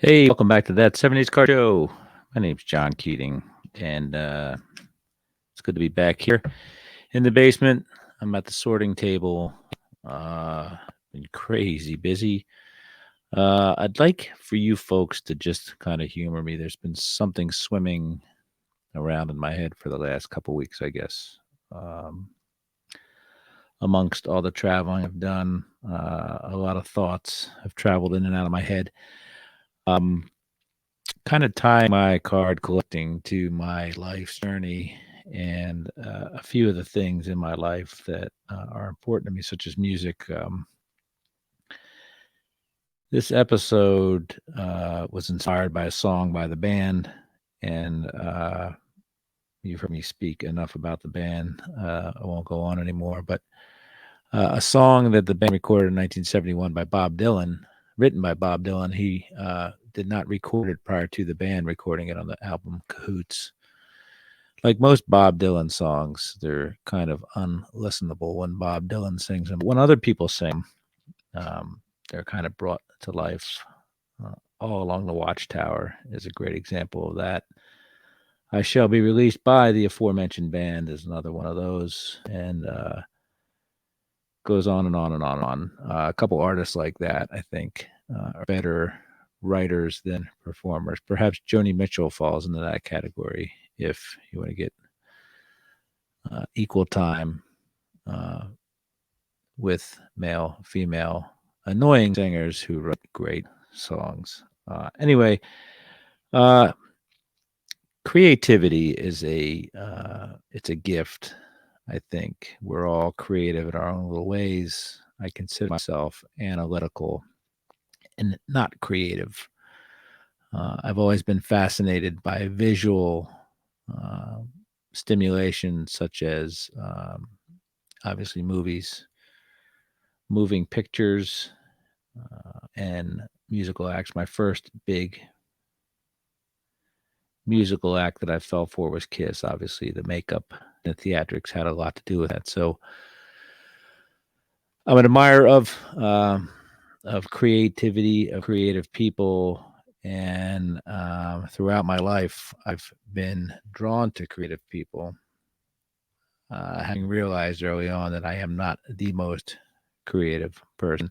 Hey, welcome back to that 70s Car Show. My name's John Keating, and it's good to be back here in the basement. I'm at the sorting table. Uh, been crazy busy. I'd like for you folks to just kind of humor me. There's been something swimming around in my head for the last couple weeks, I guess. Um, Amongst all the traveling I've done, a lot of thoughts have traveled in and out of my head. Um, Kind of tying my card collecting to my life's journey and a few of the things in my life that are important to me, such as music. This episode was inspired by a song by the band, and you've heard me speak enough about the band. I won't go on anymore, but a song that the band recorded in 1971 by Bob Dylan, written by Bob Dylan. He did not record it prior to the band recording it on the album Cahoots. Like most Bob Dylan songs, they're kind of unlistenable when Bob Dylan sings them. When other people sing, they're kind of brought to life. All Along the Watchtower is a great example of that. I Shall Be Released by the aforementioned band is another one of those, and goes on and on and on and on. A couple artists like that, I think, are better writers than performers. Perhaps Joni Mitchell falls into that category if you want to get equal time uh, with male, female, annoying singers who write great songs. Anyway, uh, creativity is it's a gift. I think we're all creative in our own little ways. I consider myself analytical and not creative. I've always been fascinated by visual uh, stimulation, such as obviously movies, moving pictures, and musical acts. My first big musical act that I fell for was Kiss. Obviously, the makeup and the theatrics had a lot to do with that. So I'm an admirer of creativity, of creative people, and throughout my life, I've been drawn to creative people. Having realized early on that I am not the most creative person,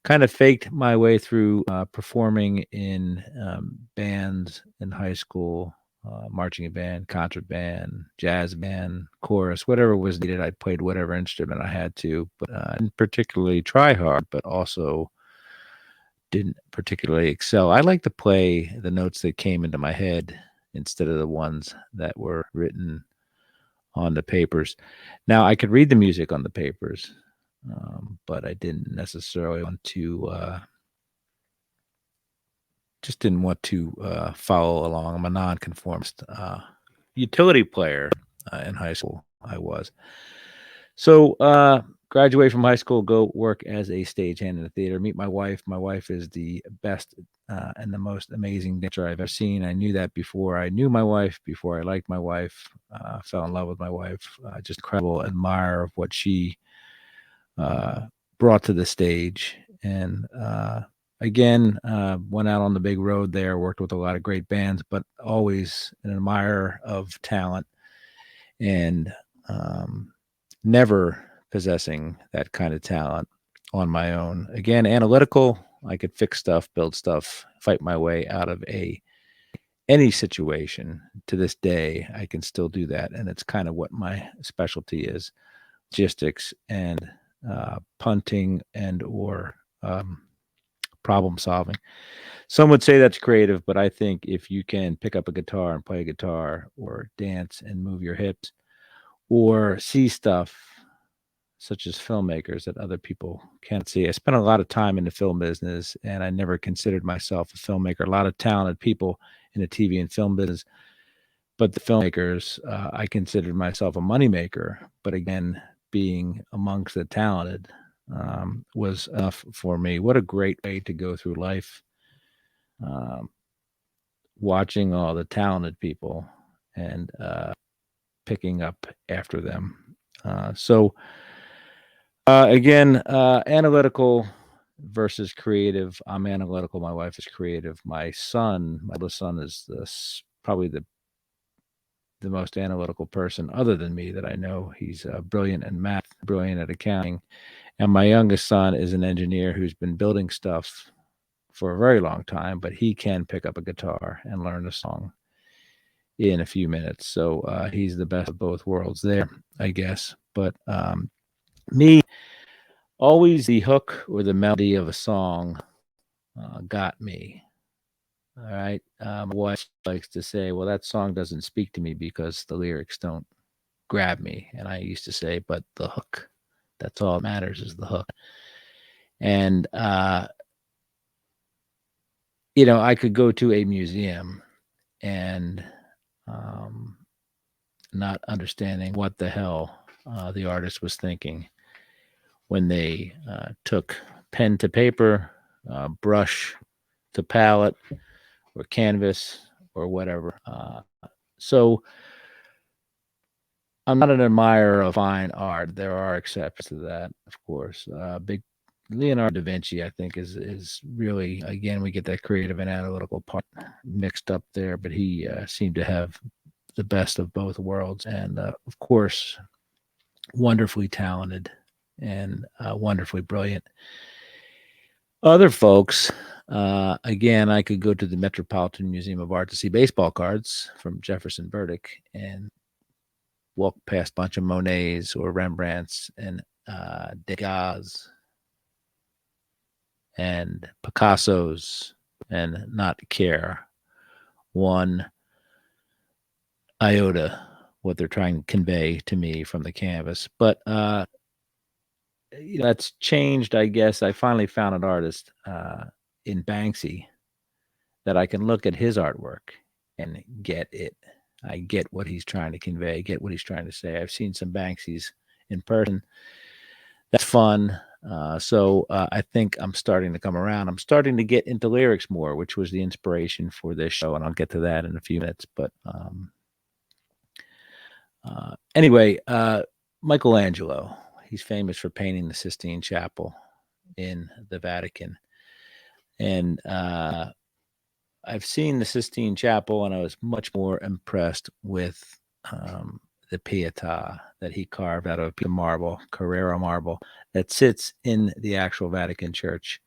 kind of faked my way through performing in bands in high school, marching band, concert band, jazz band, chorus, whatever was needed. I played whatever instrument I had to, but didn't particularly try hard, but also didn't particularly excel. I like to play the notes that came into my head instead of the ones that were written on the papers. Now, I could read the music on the papers, but I didn't necessarily want to just didn't want to follow along. I'm a nonconformist. Utility player in high school, I was. So, graduate from high school, go work as a stagehand in the theater, meet my wife. My wife is the best and the most amazing dancer I've ever seen. I knew that before I knew my wife, before I liked my wife, fell in love with my wife. Just incredible admirer of what she uh, brought to the stage. And again, went out on the big road there, worked with a lot of great bands, but always an admirer of talent and never possessing that kind of talent on my own. Again, analytical, I could fix stuff, build stuff, fight my way out of any situation. To this day, I can still do that, and it's kind of what my specialty is: logistics and punting and or problem solving. Some would say that's creative, but I think if you can pick up a guitar and play a guitar, or dance and move your hips, or see stuff such as filmmakers that other people can't see. I spent a lot of time in the film business, and I never considered myself a filmmaker. A lot of talented people in the TV and film business, but the filmmakers, I considered myself a moneymaker. But again, being amongst the talented was enough for me. What a great way to go through life, um, watching all the talented people and picking up after them. So again, analytical, versus creative. I'm analytical. My wife is creative. My oldest son, is probably the most analytical person other than me that I know. He's brilliant in math, brilliant at accounting. And my youngest son is an engineer who's been building stuff for a very long time, but he can pick up a guitar and learn a song in a few minutes. So he's the best of both worlds there, I guess. But me, always the hook or the melody of a song got me. All right. My wife likes to say, well, that song doesn't speak to me because the lyrics don't grab me. And I used to say, but the hook, that's all that matters, is the hook. And, I could go to a museum and not understanding what the hell the artist was thinking when they took pen to paper, brush to palette, or canvas, or whatever. So I'm not an admirer of fine art. There are exceptions to that, of course. Big Leonardo da Vinci, I think, is really, again, we get that creative and analytical part mixed up there, but he seemed to have the best of both worlds, and of course, wonderfully talented and wonderfully brilliant. Other folks, again, I could go to the Metropolitan Museum of Art to see baseball cards from Jefferson Burdick and walk past a bunch of Monets or Rembrandts and Degas and Picassos and not care one iota what they're trying to convey to me from the canvas. But that's changed, I guess. I finally found an artist in Banksy that I can look at his artwork and get it. I get what he's trying to convey, get what he's trying to say. I've seen some Banksys in person. That's fun. So I think I'm starting to come around. I'm starting to get into lyrics more, which was the inspiration for this show, and I'll get to that in a few minutes. But anyway, Michelangelo, he's famous for painting the Sistine Chapel in the Vatican. And I've seen the Sistine Chapel, and I was much more impressed with the Pietà that he carved out of marble, Carrara marble, that sits in the actual Vatican Church.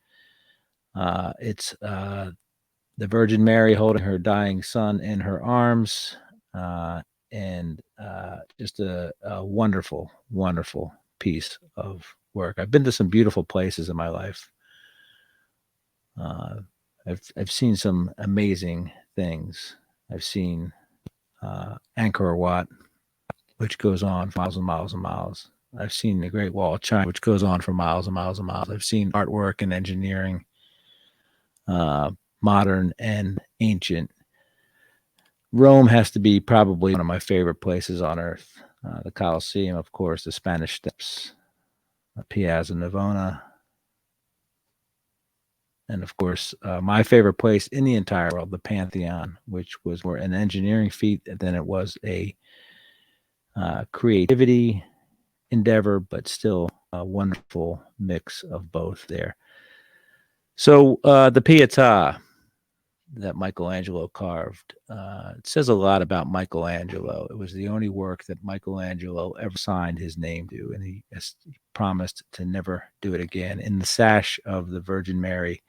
It's the Virgin Mary holding her dying son in her arms, and just a wonderful, wonderful piece of work. I've been to some beautiful places in my life. I've seen some amazing things. I've seen Angkor Wat, which goes on for miles and miles and miles. I've seen the Great Wall of China, which goes on for miles and miles and miles. I've seen artwork and engineering, modern and ancient. Rome has to be probably one of my favorite places on earth. The Coliseum, of course, the Spanish Steps, Piazza Navona, and of course, my favorite place in the entire world, the Pantheon, which was more an engineering feat than it was a creativity endeavor, but still a wonderful mix of both there. So the Pietà that Michelangelo carved, it says a lot about Michelangelo. It was the only work that Michelangelo ever signed his name to, and he promised to never do it again. In the sash of the Virgin Mary,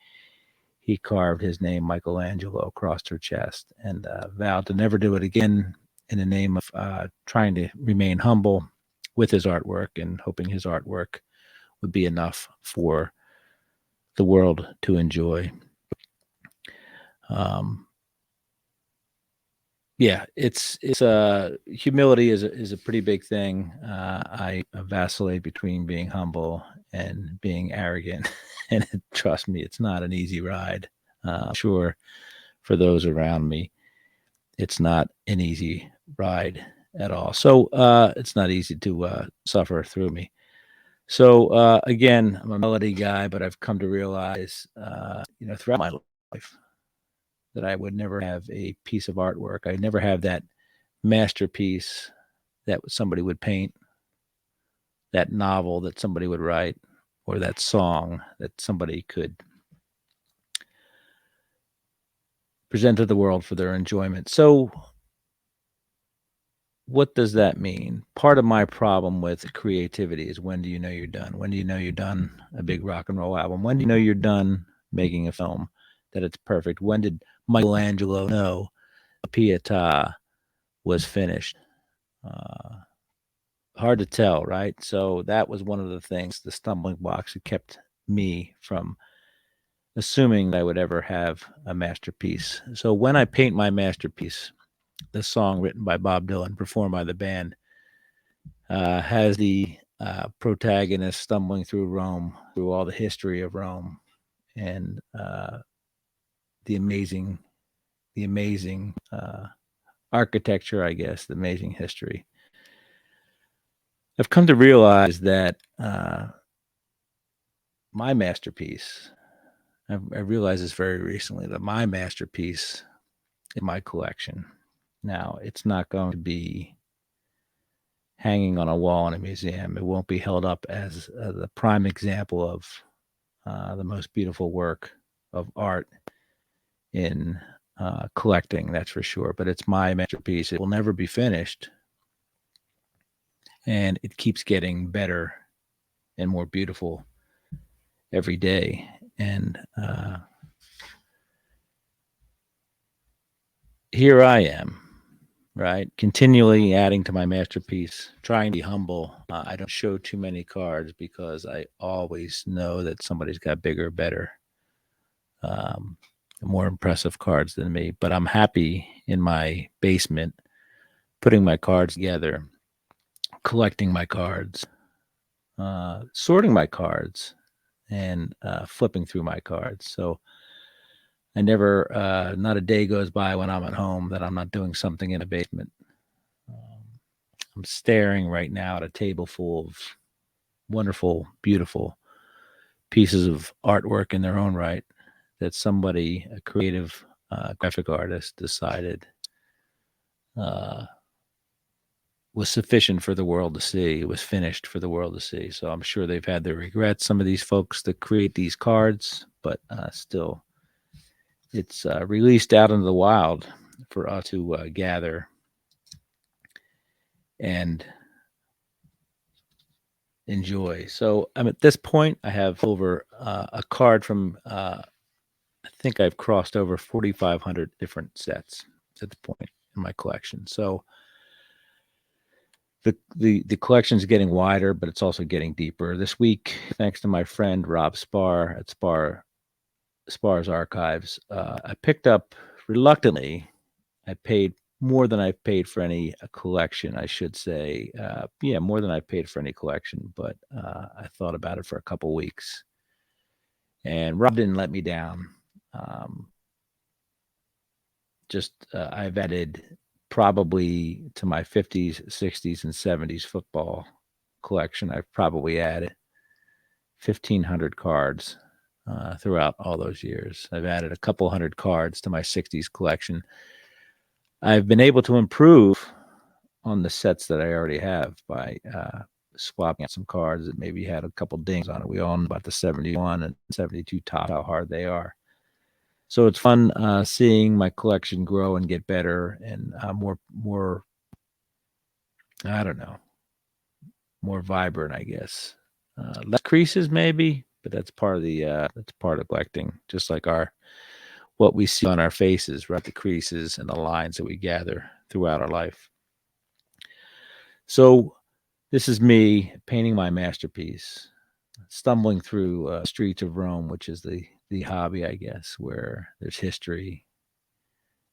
he carved his name, Michelangelo, across her chest, and vowed to never do it again in the name of trying to remain humble with his artwork and hoping his artwork would be enough for the world to enjoy. Yeah, it's humility is a pretty big thing. I vacillate between being humble and being arrogant, and trust me, it's not an easy ride. I'm sure for those around me, it's not an easy ride at all. So it's not easy to suffer through me. So again, I'm a melody guy, but I've come to realize, throughout my life, that I would never have a piece of artwork. I'd never have that masterpiece that somebody would paint, that novel that somebody would write, or that song that somebody could present to the world for their enjoyment. So, what does that mean? Part of my problem with creativity is, when do you know you're done? When do you know you're done a big rock and roll album? When do you know you're done making a film, that it's perfect? When did Michelangelo know Pietà was finished? Uh, Hard to tell, right? So that was one of the things, the stumbling blocks that kept me from assuming that I would ever have a masterpiece. So when I paint my masterpiece, the song written by Bob Dylan, performed by the band, has the protagonist stumbling through Rome, through all the history of Rome, and the amazing, the amazing architecture, I guess, the amazing history. I've come to realize that my masterpiece, I realized this very recently, that my masterpiece in my collection. Now, it's not going to be hanging on a wall in a museum. It won't be held up as the prime example of the most beautiful work of art in collecting, that's for sure. But it's my masterpiece. It will never be finished. And it keeps getting better and more beautiful every day. And here I am, right? Continually adding to my masterpiece, trying to be humble. I don't show too many cards because I always know that somebody's got bigger, better, um, more impressive cards than me. But I'm happy in my basement, putting my cards together, collecting my cards, sorting my cards, and flipping through my cards. So I never, not a day goes by when I'm at home that I'm not doing something in a basement. I'm staring right now at a table full of wonderful, beautiful pieces of artwork in their own right that somebody, a creative graphic artist, decided uh, was sufficient for the world to see. It was finished for the world to see. So I'm sure they've had their regrets, some of these folks that create these cards, but still, it's released out into the wild for us to gather and enjoy. So I'm at this point, I have over a card from, I think I've crossed over 4,500 different sets at the point in my collection. So the collection is getting wider, but it's also getting deeper. This week, thanks to my friend Rob Spar at Spar's Archives, I picked up, reluctantly. I paid more than I've paid for any collection, I should say. Yeah, more than I paid for any collection, but I thought about it for a couple weeks. And Rob didn't let me down. Um, I've added probably to my 50s, 60s, and 70s football collection. I've probably added 1,500 cards throughout all those years. I've added a couple hundred cards to my 60s collection. I've been able to improve on the sets that I already have by swapping out some cards that maybe had a couple dings on it. We all know about the 71 and 72 top, how hard they are. So it's fun seeing my collection grow and get better and more, I don't know, more vibrant, I guess. Less creases maybe, but that's part of that's part of collecting. Just like what we see on our faces, right? The creases and the lines that we gather throughout our life. So this is me painting my masterpiece, stumbling through streets of Rome, which is the hobby, I guess, where there's history,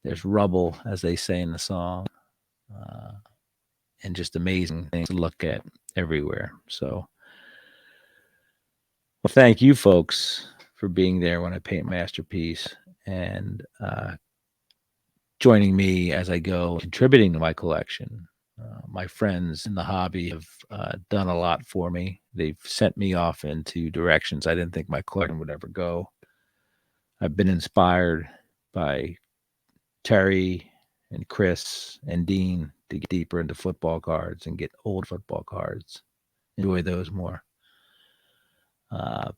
there's rubble, as they say in the song, uh, and just amazing things to look at everywhere. So, well, thank you, folks, for being there when I paint masterpiece and joining me as I go, contributing to my collection. My friends in the hobby have done a lot for me. They've sent me off into directions I didn't think my collection would ever go. I've been inspired by Terry and Chris and Dean to get deeper into football cards and get old football cards, enjoy those more. My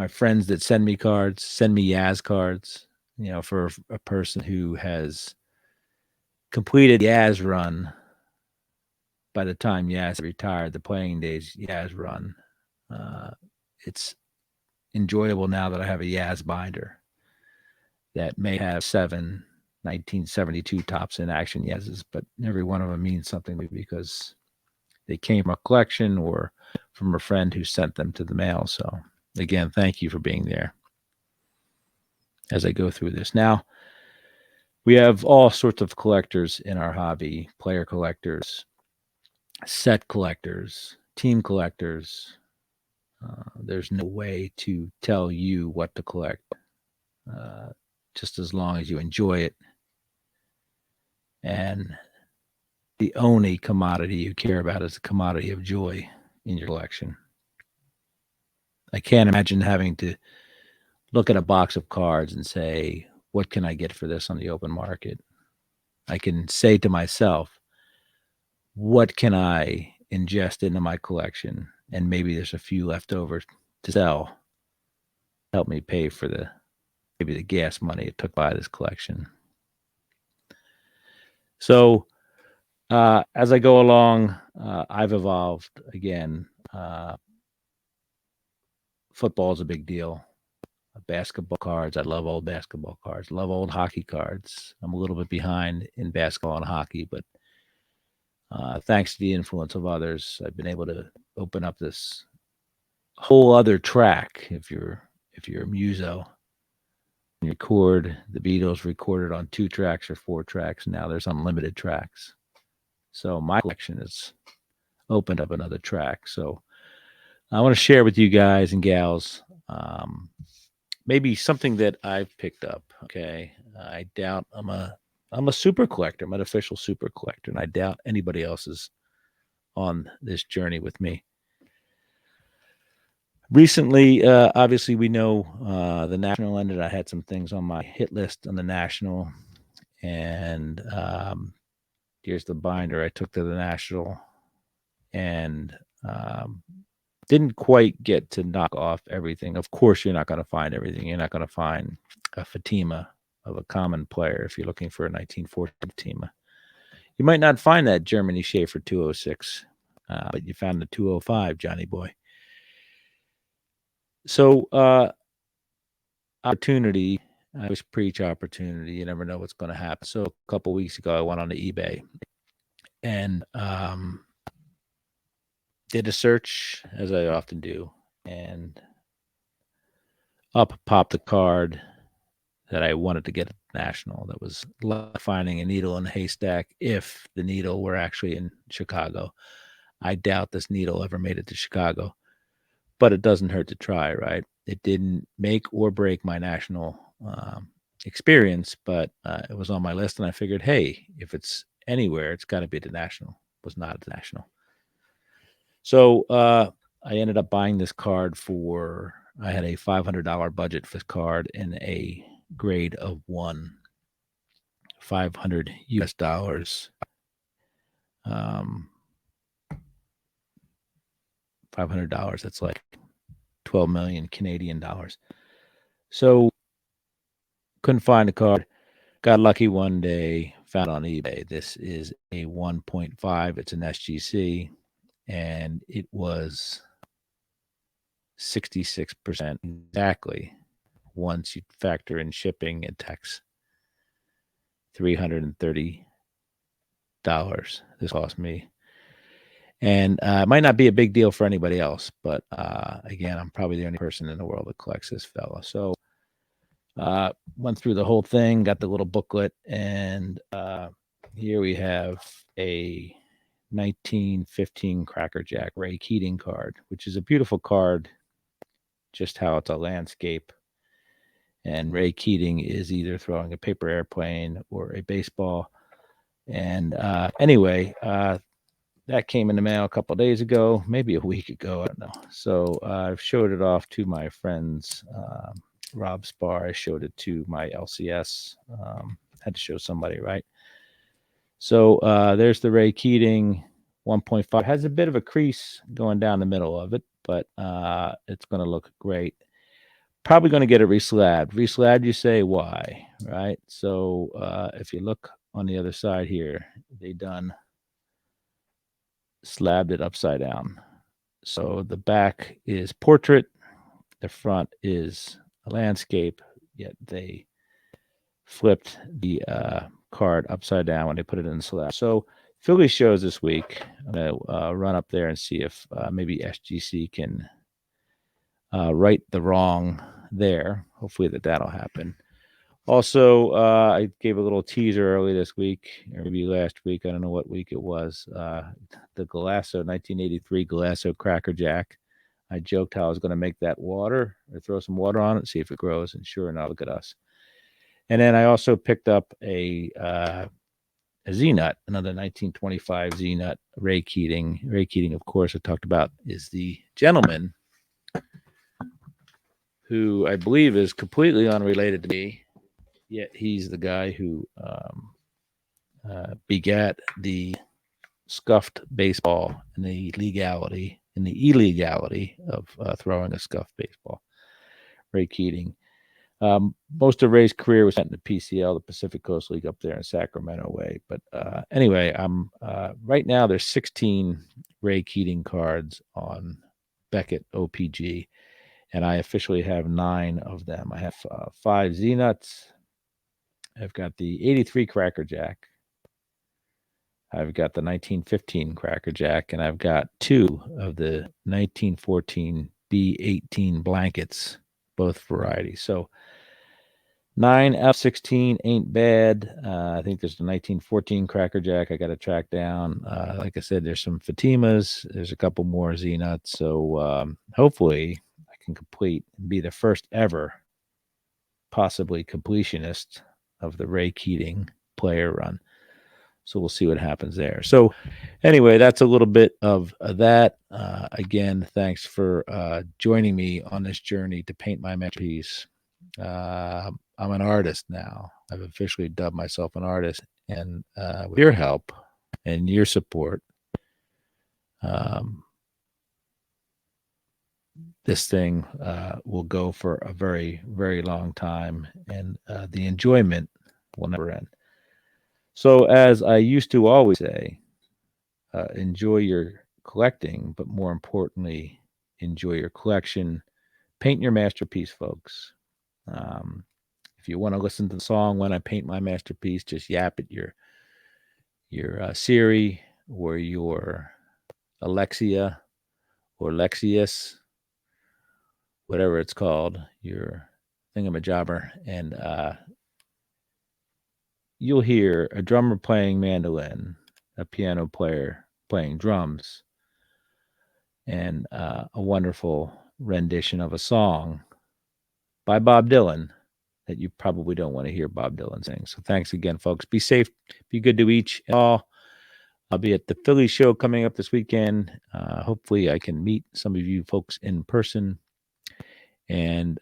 friends that send me cards send me Yaz cards. For a person who has completed Yaz run by the time Yaz retired, the playing days Yaz run. It's enjoyable now that I have a Yaz binder that may have 7 1972 tops in action Yaz's, but every one of them means something to me because they came from a collection or from a friend who sent them to the mail. So, again, thank you for being there as I go through this. Now, we have all sorts of collectors in our hobby: player collectors, set collectors, team collectors. There's no way to tell you what to collect, uh, just as long as you enjoy it. And the only commodity you care about is the commodity of joy in your collection. I can't imagine having to look at a box of cards and say, what can I get for this on the open market? I can say to myself, what can I ingest into my collection? And maybe there's a few left over to sell. Help me pay for maybe the gas money it took to buy this collection. So as I go along, I've evolved again. Football is a big deal. Basketball cards. I love old basketball cards. Love old hockey cards. I'm a little bit behind in basketball and hockey, but thanks to the influence of others, I've been able to open up this whole other track. If you're a muso, record the Beatles recorded on 2 tracks or 4 tracks. Now there's unlimited tracks. So my collection has opened up another track. So I want to share with you guys and gals maybe something that I've picked up. Okay, I doubt I'm a super collector. I'm an official super collector, and I doubt anybody else is on this journey with me. Recently, obviously, we know the National ended. I had some things on my hit list on the National, and here's the binder I took to the National, and didn't quite get to knock off everything. Of course, you're not going to find everything. You're not going to find a Fatima of a common player if you're looking for a 1940 Fatima. You might not find that Germany Schaefer 206, but you found the 205, Johnny boy. So, opportunity. I always preach opportunity. You never know what's going to happen. So, a couple weeks ago, I went on to eBay and did a search, as I often do, and up popped the card that I wanted to get at National. That was like finding a needle in a haystack if the needle were actually in Chicago. I doubt this needle ever made it to Chicago, but it doesn't hurt to try, right? It didn't make or break my National experience, but it was on my list, and I figured, hey, if it's anywhere, it's got to be the National. It was not at the National. So I ended up buying this card I had a $500 budget for this card in a grade of 1, 500 US dollars. $500, that's like 12 million Canadian dollars. So couldn't find the card. Got lucky one day, found it on eBay. This is a 1.5. It's an SGC, and it was 66% exactly. Once you factor in shipping and tax, $330 this cost me. And it might not be a big deal for anybody else, but again, I'm probably the only person in the world that collects this fella. So went through the whole thing, got the little booklet, and here we have a 1915 Cracker Jack Ray Keating card, which is a beautiful card, just how it's a landscape. And Ray Keating is either throwing a paper airplane or a baseball. And anyway, that came in the mail a couple of days ago, maybe a week ago. I don't know. So I've showed it off to my friends. Rob Spar, I showed it to my LCS. Had to show somebody, right? So there's the Ray Keating 1.5. Has a bit of a crease going down the middle of it, but it's going to look great. Probably going to get it reslabbed. Reslabbed, you say? Why? Right? So if you look on the other side here, they done slabbed it upside down. So the back is portrait, the front is a landscape, yet they flipped the card upside down when they put it in the slab. So Philly shows this week. I'm going to run up there and see if maybe SGC can right the wrong there. Hopefully that'll happen. Also, I gave a little teaser early this week, or maybe last week. I don't know what week it was. The Galasso 1983 Galasso Cracker Jack. I joked how I was going to make that water or throw some water on it, see if it grows. And sure enough, look at us. And then I also picked up a Z-Nut, another 1925 Z-Nut, Ray Keating. Ray Keating, of course, I talked about, is the gentleman who I believe is completely unrelated to me, yet he's the guy who begat the scuffed baseball and the legality and the illegality of throwing a scuffed baseball. Ray Keating. Most of Ray's career was spent in the PCL, the Pacific Coast League, up there in Sacramento way. But anyway, I'm right now there's 16 Ray Keating cards on Beckett OPG, and I officially have 9 of them. I have 5 Z-Nuts. I've got the 83 Cracker Jack. I've got the 1915 Cracker Jack, and I've got 2 of the 1914 B18 blankets, both varieties. So 9 out of 16 ain't bad. I think there's the 1914 Cracker Jack I got to track down. Like I said, there's some Fatimas. There's a couple more Z-Nuts. So hopefully I can complete and be the first ever possibly completionist of the Ray Keating player run. So we'll see what happens there. So anyway, that's a little bit of that. Again, thanks for joining me on this journey to paint my masterpiece. I'm an artist now. I've officially dubbed myself an artist. And with your help and your support, this thing will go for a very, very long time. And the enjoyment will never end. So, as I used to always say, enjoy your collecting, but more importantly, enjoy your collection. Paint your masterpiece, folks. If you want to listen to the song "When I Paint My Masterpiece," just yap at your Siri or your Alexia or Lexius, whatever it's called, your thingamajobber, and you'll hear a drummer playing mandolin, a piano player playing drums, and a wonderful rendition of a song by Bob Dylan that you probably don't want to hear Bob Dylan sing. So thanks again, folks. Be safe. Be good to each and all. I'll be at the Philly show coming up this weekend. Hopefully I can meet some of you folks in person, and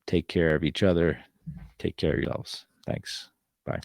take care of each other. Take care of yourselves. Thanks. Bye.